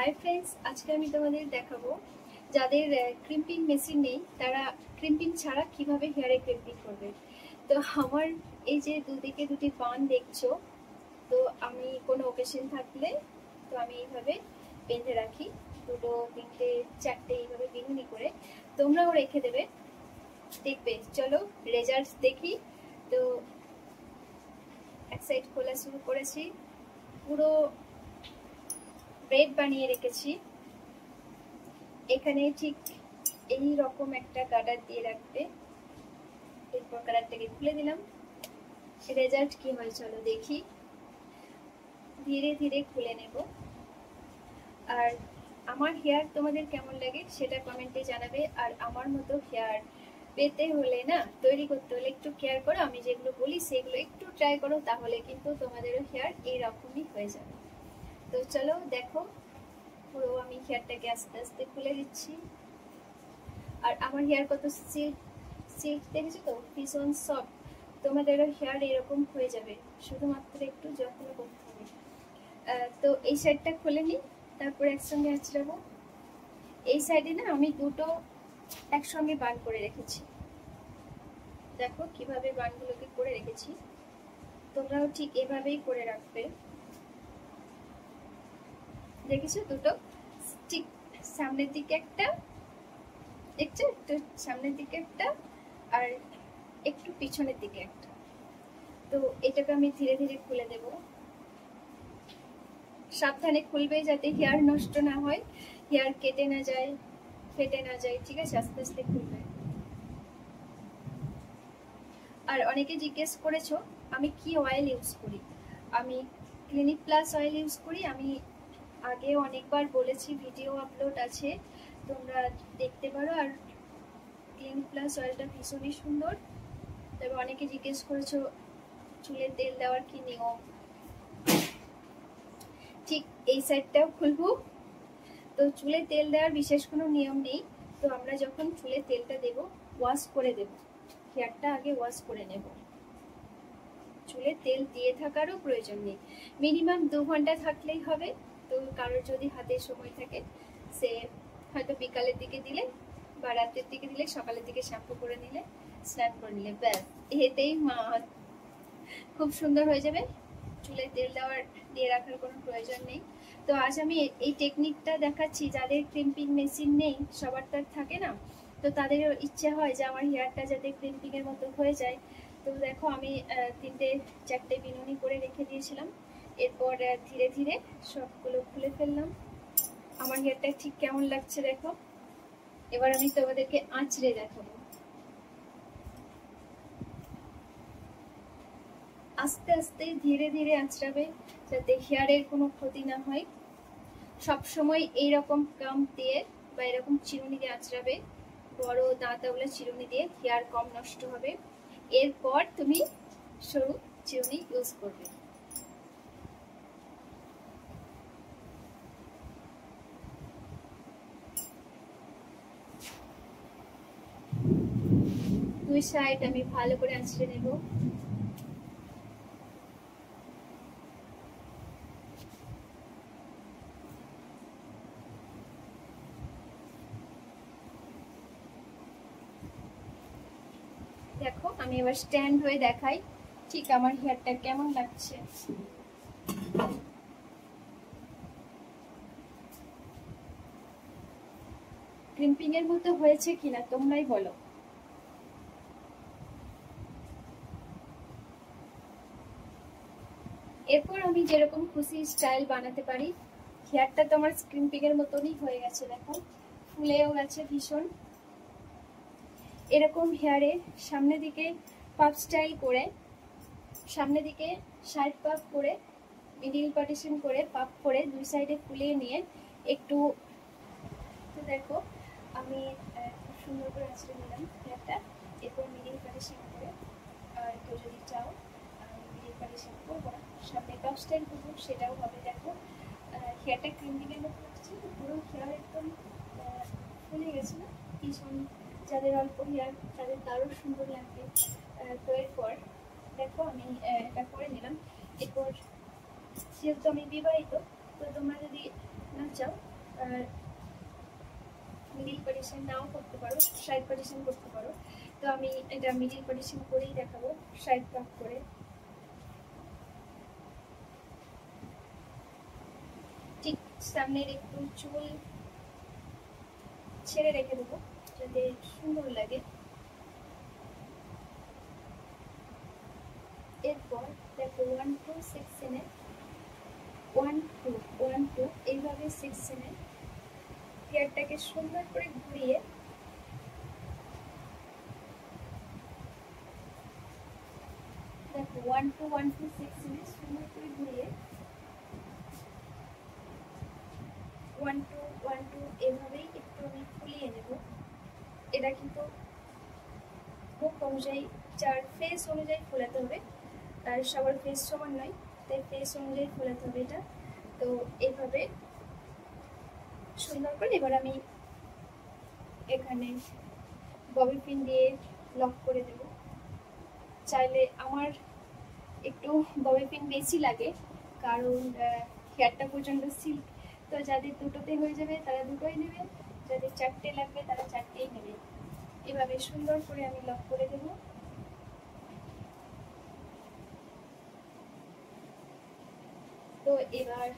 Hi friends, আজকে আমি তোমাদের দেখাবো যাদের ক্রিম্পিং মেশিন নেই তারা ক্রিম্পিং ছাড়া কিভাবে হেয়ারে ক্রিম্পিং করবে। তো আমার এই যে দুদিকে দুটি বান দেখছো, তো আমি কোনো ওকেশন থাকলে তো আমি এইভাবে বেঁধে রাখি, দুটো তিনটে চারটে এইভাবে বিনুনি করে। তোমরাও রেখে দেবে, দেখবে। চলো রেজাল্ট দেখি। তো এক সাইড খোলা শুরু করেছি, পুরো ব্রেড বানিয়ে রেখেছি। এখানে ঠিক এই রকম একটা গার্ডার দিয়ে রাখবে। এরপর গার্ডারটাকে খুলে দিলাম। রেজাল্ট কি হয় চলো দেখি। ধীরে ধীরে খুলে নেব। আর আমার হেয়ার তোমাদের কেমন লাগে সেটা কমেন্টে জানাবে। আর আমার মতো হেয়ার পেতে হলে না, তৈরি করতে হলে একটু কেয়ার করো। আমি যেগুলো বলি সেগুলো একটু ট্রাই করো, তাহলে কিন্তু তোমাদেরও হেয়ার এইরকমই হয়ে যাবে। তো চলো দেখো, পুরো আমি হেয়ারটাকে আস্তে আস্তে খুলে দিচ্ছি। আর আমার হেয়ার কত সিল্ক দেখেছো তো, ভীষণ সফট। তোমাদেরও হেয়ার এরকম হয়ে যাবে, শুধুমাত্র একটু যত্ন করতে হবে। তো এই সাইডটা খুলে নিই, তারপর একসঙ্গে আঁচড়াবো। এই সাইডে না আমি দুটো একসঙ্গে বান করে রেখেছি। দেখো কিভাবে বানগুলোকে করে রেখেছি, তোমরাও ঠিক এভাবেই করে রাখবে। দেখেছো দুটো ঠিক সামনের দিকে একটা, দেখছো একটু সামনের দিকে একটা আর একটু পিছনের দিকে একটা। তো এটাকে আমি ধীরে ধীরে খুলে দেব। সাবধানে খুলবে যাতে হেয়ার নষ্ট না হয়, হেয়ার কেটে না যায়, ফেটে না যায়। ঠিক আছে, আস্তে আস্তে খুলবে। আর অনেকে জিজ্ঞেস করেছো আমি কি অয়েল ইউজ করি। আমি ক্লিনিক প্লাস অয়েল ইউজ করি। আমি আগে অনেকবার বলেছি, ভিডিও আপলোড আছে, তোমরা দেখতে পারো। আর ক্লিনিক প্লাস অয়েলটা ভীষণই সুন্দর। তবে অনেকে জিজ্ঞেস করেছো চুলে তেল দেওয়ার কি নিয়ম। ঠিক এই সাইডটাও খুলবো। তো চুলে তেল দেওয়ার বিশেষ কোনো নিয়ম নেই। তো আমরা যখন চুলে তেলটা দেব, ওয়াশ করে দেব, হেয়ারটা আগে ওয়াশ করে নেব। চুলে তেল দিয়ে থাকারও প্রয়োজন নেই, মিনিমাম 2 ঘন্টা থাকলেই হবে। তো কারোর যদি হাতে সময় থাকে, সে হয়তো বিকালের দিকে দিলে বা রাতের দিকে দিলে, সকালের দিকে শ্যাম্পু করে নিলে, স্নান করে নিলে, ব্যাস এতেই খুব সুন্দর হয়ে যাবে। চুলে তেল দিয়ে রাখার কোনো প্রয়োজন নেই। তো আজ আমি এই টেকনিকটা দেখাচ্ছি যাদের ক্রিম্পিং মেশিন নেই, সবার তার থাকে না, তো তাদের ইচ্ছে হয় যে আমার হেয়ারটা যাতে ক্রিম্পিং এর মতো হয়ে যায়। তো দেখো আমি 3-4টে বিনুনি করে রেখে দিয়েছিলাম। এরপর ধীরে ধীরে সবগুলো খুলে ফেললাম। আমার হেয়ারটা ঠিক কেমন লাগছে দেখো। এবার আমি তোমাদেরকে আঁচড়ে দেখাবো। আস্তে আস্তে ধীরে ধীরে আঁচড়াবে যাতে হেয়ারের কোনো ক্ষতি না হয়। সব সময় এইরকম কাম দিয়ে বা এরকম চিরুনি দিয়ে আঁচড়াবে, বড় দাঁতওয়ালা চিরুনি দিয়ে, হেয়ার কম নষ্ট হবে। এরপর তুমি সরু চিরুনি ইউজ করবে। দুই সাইড আমি ভালো করে আঁচড়ে নেব। দেখো আমি এবার স্ট্যান্ড হয়ে দেখাই ঠিক আমার হেয়ারটা কেমন লাগছে। ক্রিম্পিং এর মতো হয়েছে কিনা তোমরাই বলো। এরপর আমি যেরকম খুশি স্টাইল বানাতে পারি। হেয়ারটা তো আমার ক্রিম্পিং এর মতনই হয়ে গেছে, দেখো ফুলেও গেছে ভীষণ। এরকম হেয়ারে সামনে দিকে পাফ স্টাইল করে, সামনে দিকে সাইড পাফ করে, মিডিল পার্টিশন করে, পাফ করে দুই সাইডে ফুলিয়ে নিয়ে একটু, তো দেখো আমি খুব সুন্দর করে আঁচড়ে নিলাম হেয়ারটা। এরপর মিডিল পার্টিশন করে, আর কেউ যদি চাও মিডিল পার্টিশন করবো না, সামনে পাফ স্টাইল করবো, সেটাও হবে। দেখো হেয়ারটা ক্রিম্পিংয়ের মতো হচ্ছে, পুরো হেয়ার একদম ফুলে গেছে না ভীষণ। যাদের অল্প হেয়ার তাদের দারুণ সুন্দর লাগবে। তো এরপর দেখো আমি এটা করে নিলাম। এরপর যেহেতু আমি বিবাহিত, তো তোমরা যদি না চাও আর মিডিল পার্টিশন নাও করতে পারো, সাইড পার্টিশন করতে পারো। তো আমি এটা মিডিল পার্টিশন করেই দেখাবো, সাইড পাক করে। ঠিক সামনের একটু চুল ছেড়ে রেখে দেবো যাতে সুন্দর লাগে। এরপর দেখো 1 2 সেকশনে 1 2 1 2 এইভাবে সেকশনে হেয়ারটাকে সুন্দর করে ঘুরিয়ে দেখো 1 2 1 2 সেকশনে সুন্দর করে ঘুরিয়ে 1 2 1 2 এভাবেই একটু আমি ফুলিয়ে নেব। এটা কিন্তু মুখ অনুযায়ী, যার ফেস অনুযায়ী ফোলাতে হবে, আর সবার ফেস সমান নয়, তাই ফেস অনুযায়ী ফোলাতে হবে এটা। তো এইভাবে সুন্দর করে এবার আমি এখানে ববি পিন দিয়ে লক করে দেব। চাইলে আমার একটু ববি পিন বেশি লাগে, কারণ হেয়ারটা প্রচণ্ড সিল্ক। তো যাদের দুটোতে হয়ে যাবে তারা দুটোই নেবে, যাদের চারটে লাগবে তারা চারটেই নেবে। এভাবে সুন্দর করে আমি লক করে দেব। তো এবার